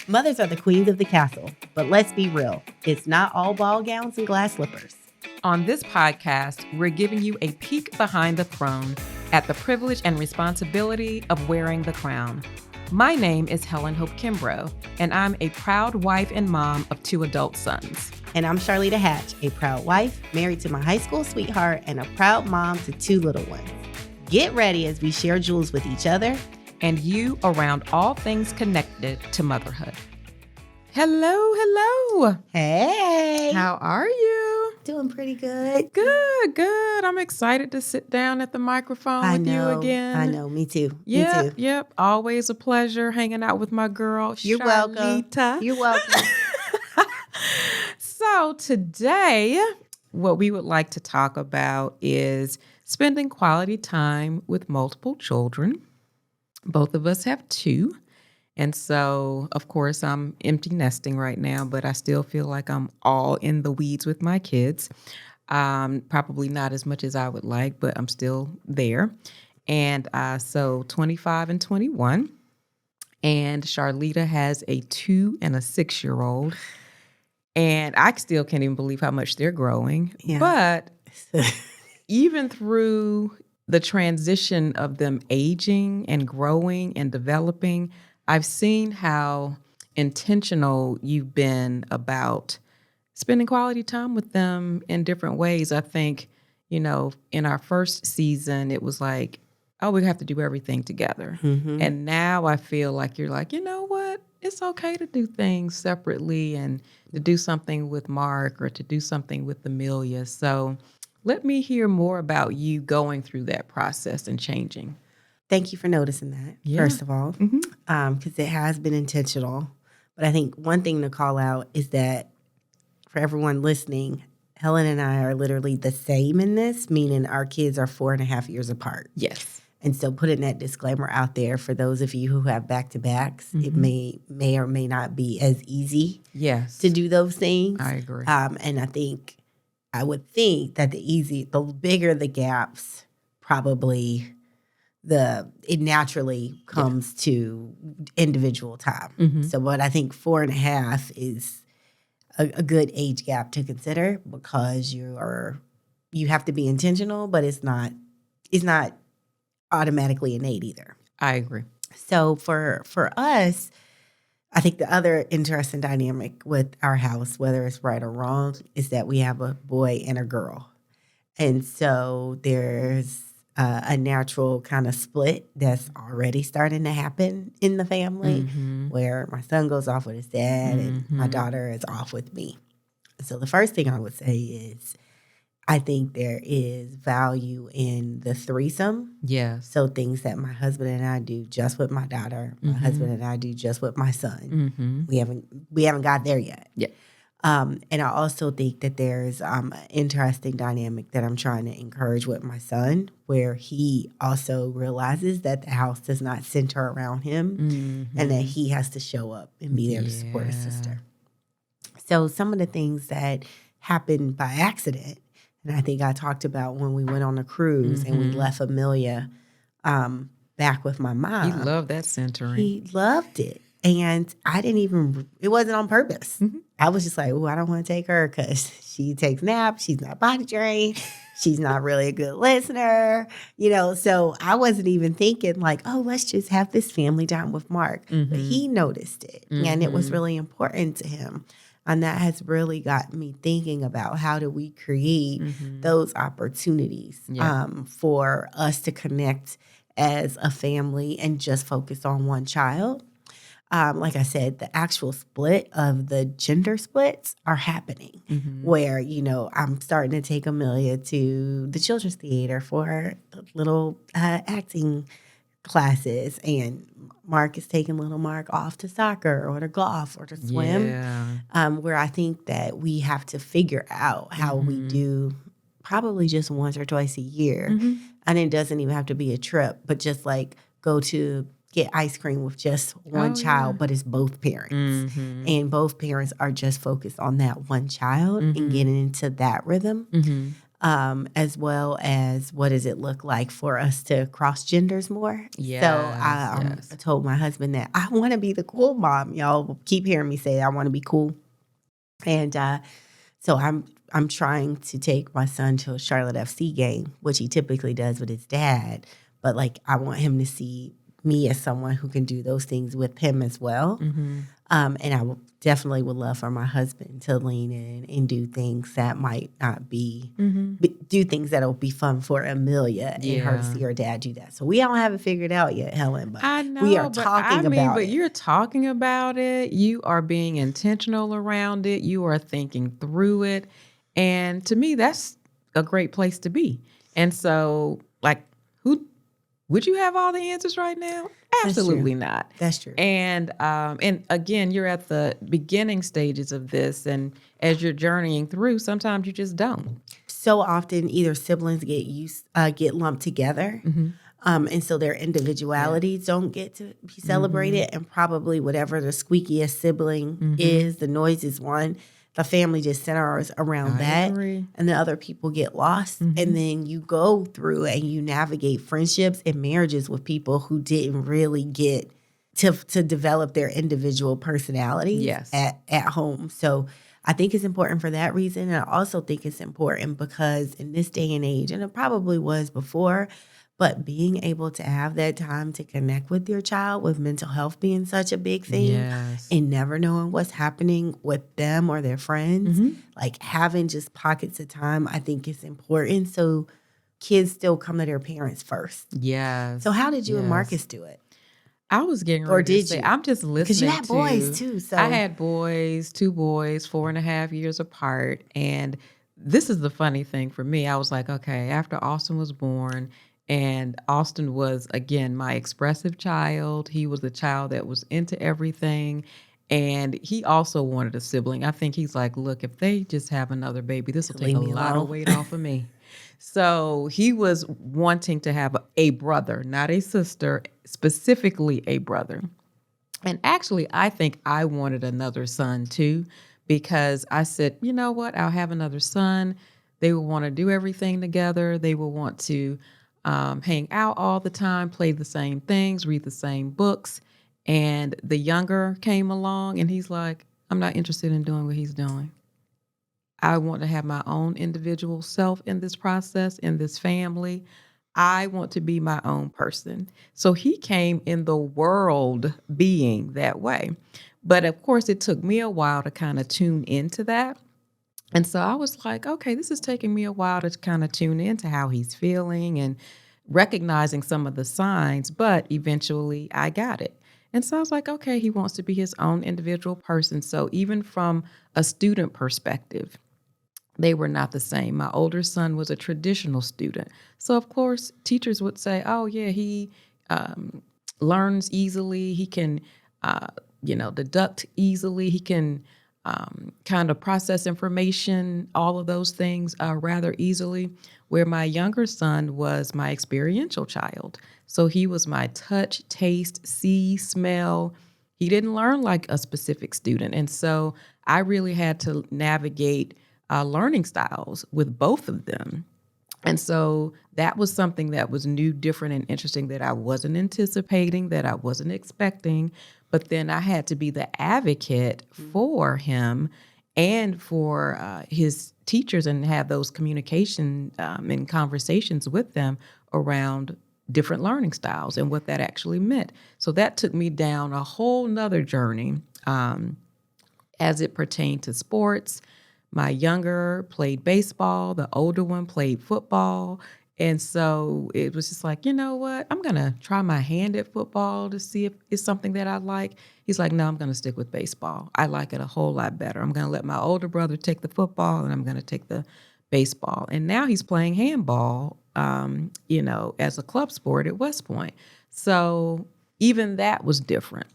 Mothers are the queens of the castle, but let's be real, it's not all ball gowns and glass slippers. On this podcast, we're giving you a peek behind the throne at the privilege and responsibility of wearing the crown. My name is Helen Hope Kimbrough, and I'm a proud wife and mom of 2 adult sons. And I'm Charlita Hatch, a proud wife, married to my high school sweetheart, and a proud mom to 2 little ones. Get ready as we share jewels with each other and you around all things connected to motherhood. Hello. Hey. How are you? Doing pretty good. Good. I'm excited to sit down at the microphone with you again. I know. Me too. Yep. Always a pleasure hanging out with my girl, You're Charlita. welcome. You're welcome. So today, what we would like to talk about is spending quality time with multiple children. Both of us have 2. And so, of course, I'm empty nesting right now, but I still feel like I'm all in the weeds with my kids. Probably not as much as I would like, but I'm still there. And so 25 and 21. And Charlita has a 2 and a 6-year-old. And I still can't even believe how much they're growing. Yeah. But even through the transition of them aging and growing and developing, I've seen how intentional you've been about spending quality time with them in different ways. I think, in our first season, it was like, oh, we have to do everything together. Mm-hmm. And now I feel like you're like, you know what? It's okay to do things separately and to do something with Mark or to do something with Amelia. So let me hear more about you going through that process and changing. Thank you for noticing that, first of all, because it has been intentional. But I think one thing to call out is that for everyone listening, Helen and I are literally the same in this, meaning our kids are 4.5 years apart. Yes. And so putting that disclaimer out there for those of you who have back-to-backs, it may or may not be as easy to do those things. I agree. And I would think that the bigger the gaps, probably it naturally comes to individual time. Mm-hmm. So what I think 4.5 is a good age gap to consider because you have to be intentional, but it's not automatically innate either. I agree. So for us, I think the other interesting dynamic with our house, whether it's right or wrong, is that we have a boy and a girl. And so there's a natural kind of split that's already starting to happen in the family where my son goes off with his dad and my daughter is off with me. So the first thing I would say is I think there is value in the threesome. Yeah. So things that my husband and I do just with my daughter, my husband and I do just with my son. We haven't got there yet. Yeah. And I also think that there's an interesting dynamic that I'm trying to encourage with my son, where he also realizes that the house does not center around him and that he has to show up and be there to support his sister. So some of the things that happened by accident, and I think I talked about when we went on a cruise and we left Amelia back with my mom. He loved that centering. He loved it. And it wasn't on purpose. I was just like, I don't want to take her because she takes naps. She's not potty trained. She's not really a good listener. So I wasn't even thinking like, let's just have this family time with Mark. But he noticed it. And it was really important to him. And that has really got me thinking about how do we create those opportunities for us to connect as a family and just focus on one child. Like I said, the actual split of the gender splits are happening where, I'm starting to take Amelia to the children's theater for little acting classes, and Mark is taking little Mark off to soccer or to golf or to swim, where I think that we have to figure out how we do probably just once or twice a year. And it doesn't even have to be a trip, but just like go to get ice cream with just one child, but it's both parents. And both parents are just focused on that one child and getting into that rhythm. as well as what does it look like for us to cross genders more. So I told my husband that I want to be the cool mom. Y'all keep hearing me say I want to be cool. And so I'm trying to take my son to a Charlotte FC game, which he typically does with his dad. But like I want him to see me as someone who can do those things with him as well. Mm-hmm. And I definitely would love for my husband to lean in and do things that might not do things that'll be fun for Amelia and her to see her dad do that. So we don't have it figured out yet, Helen, but I know, we are talking about it. You're talking about it. You are being intentional around it. You are thinking through it. And to me, that's a great place to be. And so, like, would you have all the answers right now? Absolutely not. That's true. And again, you're at the beginning stages of this, and as you're journeying through, sometimes you just don't. So often, either siblings get lumped together, and so their individualities don't get to be celebrated, and probably whatever the squeakiest sibling is, the noisiest one. The family just centers around that, and the other people get lost. And then you go through and you navigate friendships and marriages with people who didn't really get to develop their individual personalities at home. So I think it's important for that reason. And I also think it's important because in this day and age, and it probably was before, but being able to have that time to connect with your child, with mental health being such a big thing, and never knowing what's happening with them or their friends, like having just pockets of time, I think is important. So kids still come to their parents first. Yes. So how did you and Marcus do it? I was getting ready to say, I'm just listening. Because you had boys too. So I had boys, 2 boys, 4.5 years apart. And this is the funny thing for me. I was like, okay, after Austin was born, and Austin was, again, my expressive child. He was the child that was into everything. And he also wanted a sibling. I think he's like, look, if they just have another baby, this will take a lot of weight off of me. So he was wanting to have a brother, not a sister, specifically a brother. And actually, I think I wanted another son too, because I said, you know what, I'll have another son. They will want to do everything together. They will want to hang out all the time, play the same things, read the same books. And the younger came along and he's like, I'm not interested in doing what he's doing. I want to have my own individual self in this process, in this family. I want to be my own person. So he came in the world being that way. But of course, it took me a while to kind of tune into that. And so I was like, okay, this is taking me a while to kind of tune into how he's feeling and recognizing some of the signs, but eventually I got it. And so I was like, okay, he wants to be his own individual person. So even from a student perspective, they were not the same. My older son was a traditional student. So of course, teachers would say, oh yeah, he learns easily. He can, deduct easily. He can kind of process information, all of those things rather easily, where my younger son was my experiential child. So he was my touch, taste, see, smell. He didn't learn like a specific student. And so I really had to navigate learning styles with both of them. And so that was something that was new, different, and interesting that I wasn't anticipating, that I wasn't expecting. But then I had to be the advocate for him and for his teachers and have those communication and conversations with them around different learning styles and what that actually meant. So that took me down a whole nother journey as it pertained to sports. My younger played baseball, the older one played football. And so it was just like, you know what? I'm going to try my hand at football to see if it's something that I like. He's like, no, I'm going to stick with baseball. I like it a whole lot better. I'm going to let my older brother take the football and I'm going to take the baseball. And now he's playing handball, as a club sport at West Point. So even that was different.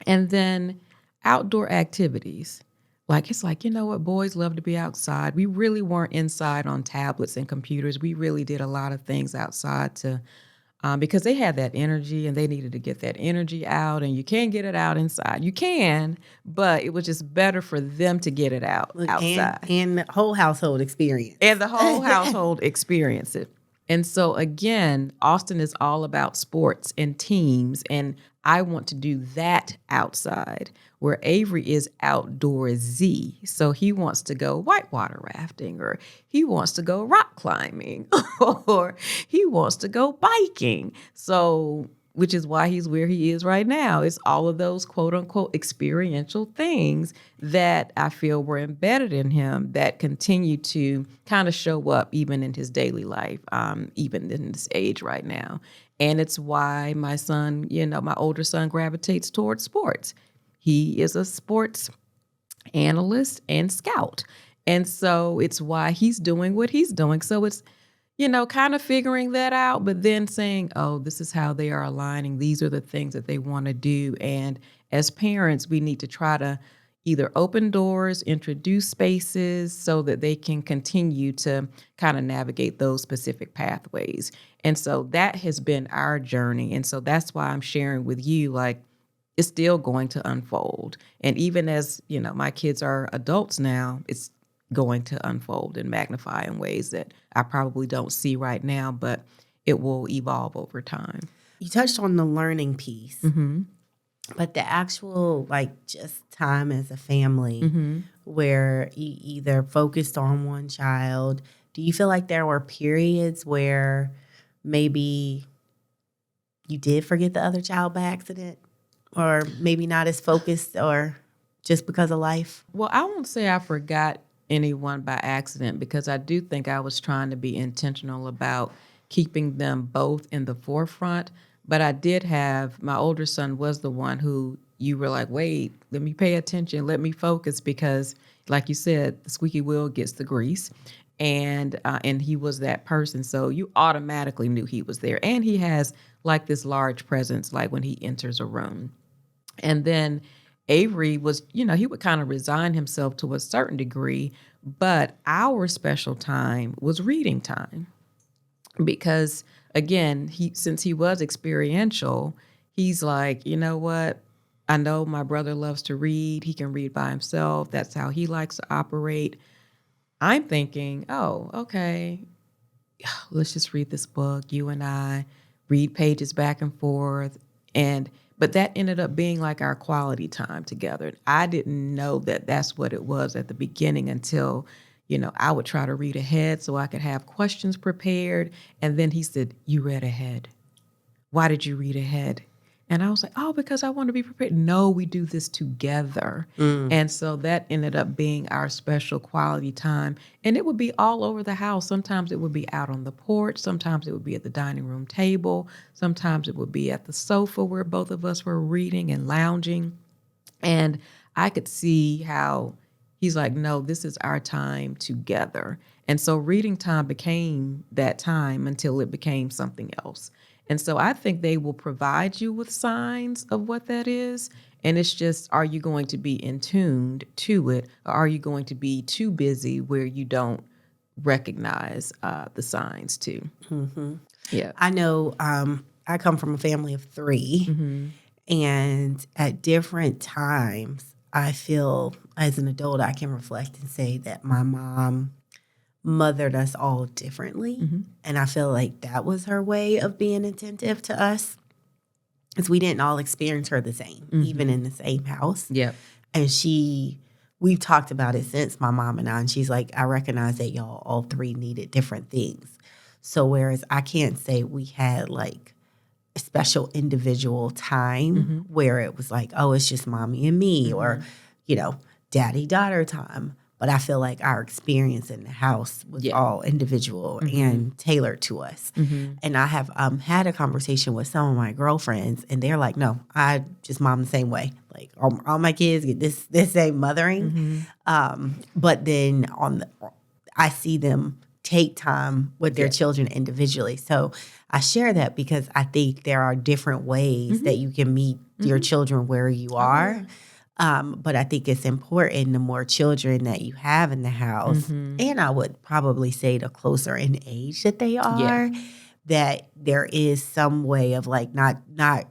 And then outdoor activities. Like, it's like, you know what, boys love to be outside. We really weren't inside on tablets and computers. We really did a lot of things outside to because they had that energy and they needed to get that energy out, and you can't get it out inside. You can, but it was just better for them to get it out outside. And the whole household experience. And the whole household experience it. And so again, Austin is all about sports and teams, and I want to do that outside, where Avery is outdoorsy. So he wants to go whitewater rafting, or he wants to go rock climbing, or he wants to go biking. So, which is why he's where he is right now. It's all of those quote unquote experiential things that I feel were embedded in him that continue to kind of show up even in his daily life, even in this age right now. And it's why my son, my older son gravitates towards sports. He is a sports analyst and scout. And so it's why he's doing what he's doing. So it's, kind of figuring that out, but then saying, oh, this is how they are aligning. These are the things that they want to do. And as parents, we need to try to either open doors, introduce spaces so that they can continue to kind of navigate those specific pathways. And so that has been our journey. And so that's why I'm sharing with you, like, it's still going to unfold. And even as, my kids are adults now, it's going to unfold and magnify in ways that I probably don't see right now, but it will evolve over time. You touched on the learning piece, but the actual, just time as a family where you either focused on one child. Do you feel like there were periods where maybe you did forget the other child by accident, or maybe not as focused, or just because of life? Well, I won't say I forgot anyone by accident, because I do think I was trying to be intentional about keeping them both in the forefront. But I did have, my older son was the one who you were like, wait, let me pay attention, let me focus, because like you said, the squeaky wheel gets the grease. And he was that person. So you automatically knew he was there. And he has like this large presence, like when he enters a room. And then Avery was, he would kind of resign himself to a certain degree, but our special time was reading time. Because again, since he was experiential, he's like, you know what? I know my brother loves to read. He can read by himself. That's how he likes to operate. I'm thinking, oh, okay, let's just read this book. You and I read pages back and forth. But that ended up being like our quality time together. I didn't know that that's what it was at the beginning until, I would try to read ahead so I could have questions prepared. And then he said, you read ahead. Why did you read ahead? And I was like, oh, because I want to be prepared. No, we do this together. And so that ended up being our special quality time. And it would be all over the house. Sometimes it would be out on the porch. Sometimes it would be at the dining room table. Sometimes it would be at the sofa where both of us were reading and lounging. And I could see how he's like, no, this is our time together. And so reading time became that time until it became something else. And so I think they will provide you with signs of what that is. And it's just, are you going to be in tuned to it, or are you going to be too busy where you don't recognize the signs too? Yeah. I know I come from a family of 3, and at different times, I feel as an adult, I can reflect and say that my mom mothered us all differently. And I feel like that was her way of being attentive to us, because we didn't all experience her the same, even in the same house. Yep. And we've talked about it since, my mom and I, and she's like, I recognize that y'all all 3 needed different things. So whereas I can't say we had like a special individual time where it was like, oh, it's just mommy and me, or, daddy-daughter time. But I feel like our experience in the house was all individual and tailored to us. And I have had a conversation with some of my girlfriends, and they're like, no, I just mom the same way. Like all my kids get this same mothering. But then I see them take time with their children individually. So I share that because I think there are different ways that you can meet your children where you are. But I think it's important, the more children that you have in the house, and I would probably say the closer in age that they are, that there is some way of like not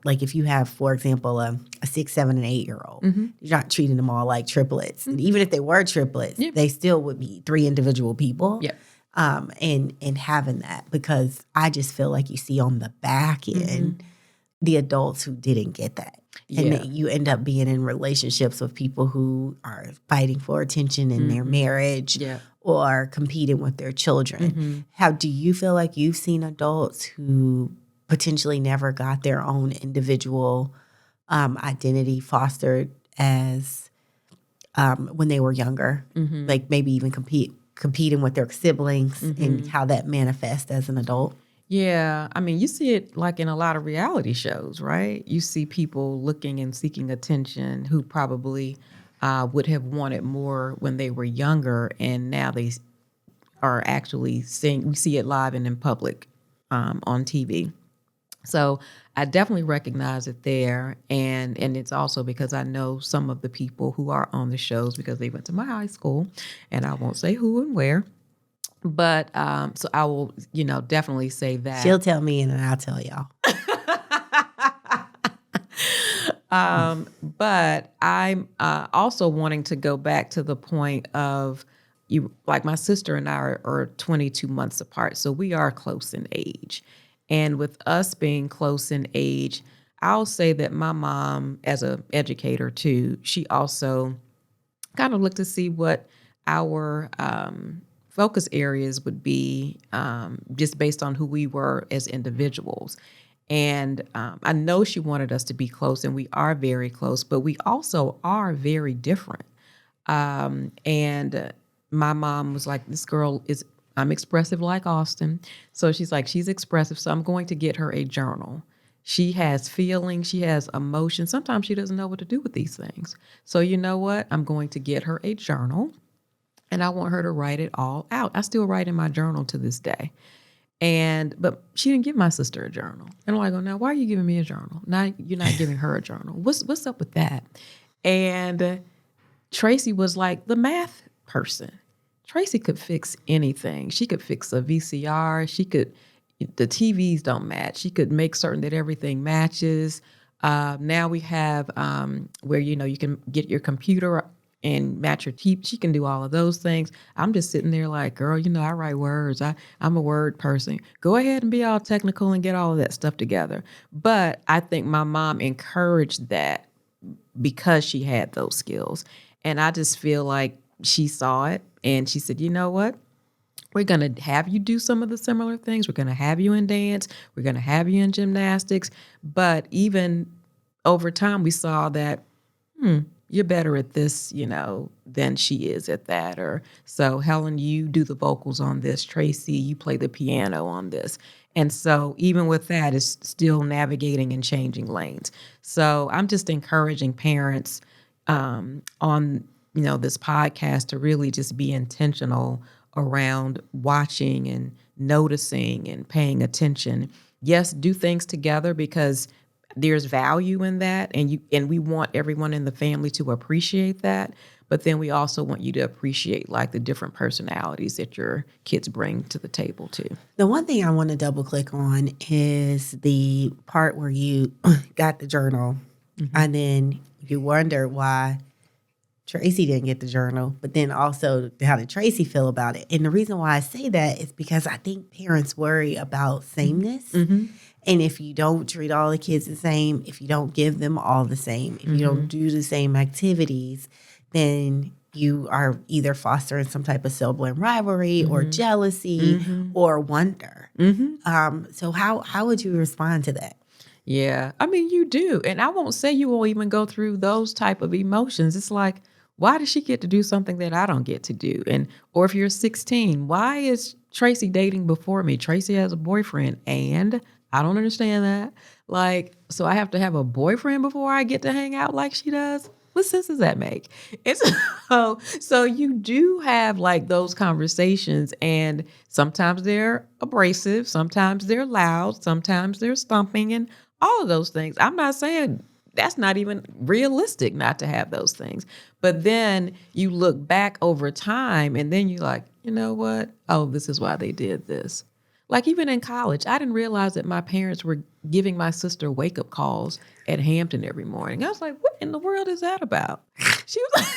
like if you have, for example, a 6, 7, and 8-year-old, you're not treating them all like triplets. And even if they were triplets, they still would be 3 individual people. Yeah. And having that, because I just feel like you see on the back end the adults who didn't get that. And then you end up being in relationships with people who are fighting for attention in their marriage or competing with their children. How do you feel like you've seen adults who potentially never got their own individual identity fostered as when they were younger, like maybe even competing with their siblings and how that manifests as an adult? Yeah, I mean, you see it like in a lot of reality shows, right? You see people looking and seeking attention who probably would have wanted more when they were younger, and now they are actually seeing. We see it live and in public on TV. So I definitely recognize it there, and it's also because I know some of the people who are on the shows because they went to my high school, and I won't say who and where. But so I will, definitely say that. She'll tell me and then I'll tell y'all. But I'm also wanting to go back to the point of like my sister and I are 22 months apart. So we are close in age. And with us being close in age, I'll say that my mom, as an educator too, she also kind of looked to see what our focus areas would be just based on who we were as individuals. And I know she wanted us to be close, and we are very close, but we also are very different. And my mom was like, I'm expressive like Austin. So she's like, she's expressive, so I'm going to get her a journal. She has feelings, she has emotions. Sometimes she doesn't know what to do with these things. So you know what? I'm going to get her a journal. And I want her to write it all out. I still write in my journal to this day. But she didn't give my sister a journal. And I'm like, now why are you giving me a journal? Now you're not giving her a journal. What's up with that? And Tracy was like the math person. Tracy could fix anything. She could fix a VCR. The TVs don't match. She could make certain that everything matches. Now we have where, you can get your computer and match your teeth. She can do all of those things. I'm just sitting there like, girl, I write words. I'm a word person. Go ahead and be all technical and get all of that stuff together. But I think my mom encouraged that because she had those skills. And I just feel like she saw it and she said, you know what? We're going to have you do some of the similar things. We're going to have you in dance. We're going to have you in gymnastics. But even over time, we saw that, you're better at this, than she is at that. Or so Helen, you do the vocals on this. Tracy, you play the piano on this. And so even with that, it's still navigating and changing lanes. So I'm just encouraging parents on, this podcast to really just be intentional around watching and noticing and paying attention. Yes, do things together because there's value in that, and we want everyone in the family to appreciate that. But then we also want you to appreciate like the different personalities that your kids bring to the table too. The one thing I want to double click on is the part where you got the journal, and then you wonder why Tracy didn't get the journal, but then also how did Tracy feel about it? And the reason why I say that is because I think parents worry about sameness. And if you don't treat all the kids the same, if you don't give them all the same, if you don't do the same activities, then you are either fostering some type of sibling rivalry or jealousy or wonder. So how would you respond to that? Yeah, I mean, you do. And I won't say you won't even go through those type of emotions. It's like, why does she get to do something that I don't get to do? Or if you're 16, why is Tracy dating before me? Tracy has a boyfriend and I don't understand that. Like, so I have to have a boyfriend before I get to hang out like she does? What sense does that make? It's so you do have like those conversations, and sometimes they're abrasive, sometimes they're loud, sometimes they're stomping, and all of those things. I'm not saying that's not even realistic not to have those things. But then you look back over time and then you're like, you know what? Oh, this is why they did this. Like even in college, I didn't realize that my parents were giving my sister wake-up calls at Hampton every morning. I was like, what in the world is that about? She was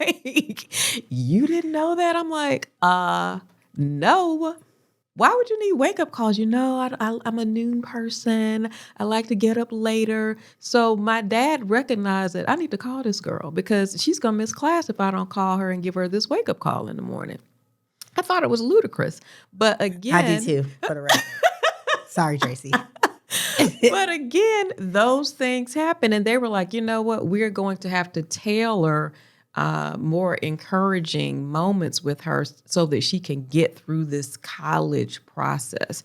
like, you didn't know that? I'm like, no. Why would you need wake-up calls? I'm a noon person. I like to get up later. So my dad recognized that I need to call this girl because she's going to miss class if I don't call her and give her this wake-up call in the morning. I thought it was ludicrous. But again... I do too, for the record. Sorry, Tracy. But again, those things happen. And they were like, you know what? We're going to have to tailor more encouraging moments with her so that she can get through this college process.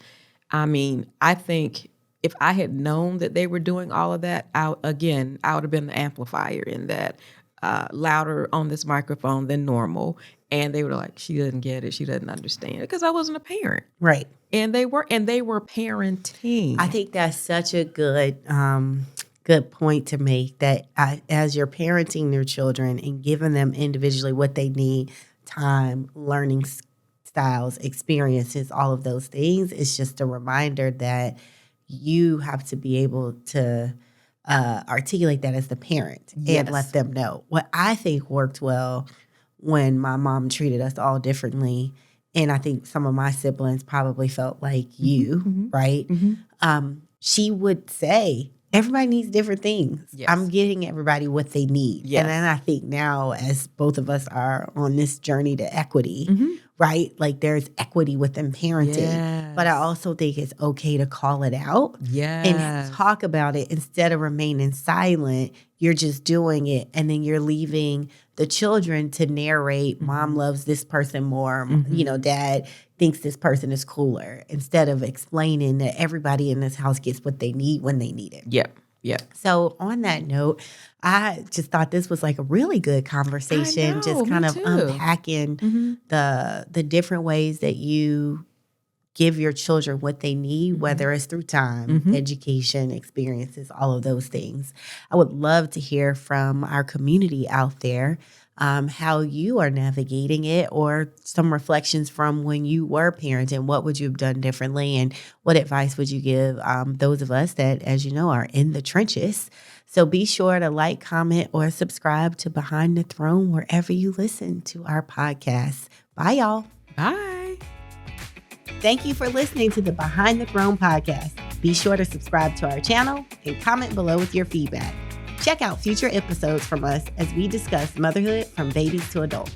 I mean, I think if I had known that they were doing all of that, I would have been the amplifier in that, louder on this microphone than normal. And they were like, she doesn't get it. She doesn't understand it because I wasn't a parent. Right. And they were parenting. I think that's such a good point to make, that as you're parenting your children and giving them individually what they need, time, learning styles, experiences, all of those things, it's just a reminder that you have to be able to articulate that as the parent and let them know. What I think worked well when my mom treated us all differently, and I think some of my siblings probably felt like you, right? She would say, everybody needs different things. Yes. I'm getting everybody what they need. Yes. And then I think now, as both of us are on this journey to equity, right? Like there's equity within parenting. Yes. But I also think it's okay to call it out and talk about it instead of remaining silent. You're just doing it, and then you're leaving the children to narrate, mom loves this person more, dad thinks this person is cooler, instead of explaining that everybody in this house gets what they need when they need it. Yep. So on that note, I just thought this was like a really good conversation, just kind of unpacking the different ways that you give your children what they need, whether it's through time, education, experiences, all of those things. I would love to hear from our community out there how you are navigating it, or some reflections from when you were parenting. What would you have done differently, and what advice would you give those of us that, as you know, are in the trenches? So be sure to like, comment, or subscribe to Behind the Throne wherever you listen to our podcast. Bye, y'all. Bye. Thank you for listening to the Behind the Throne podcast. Be sure to subscribe to our channel and comment below with your feedback. Check out future episodes from us as we discuss motherhood from babies to adults.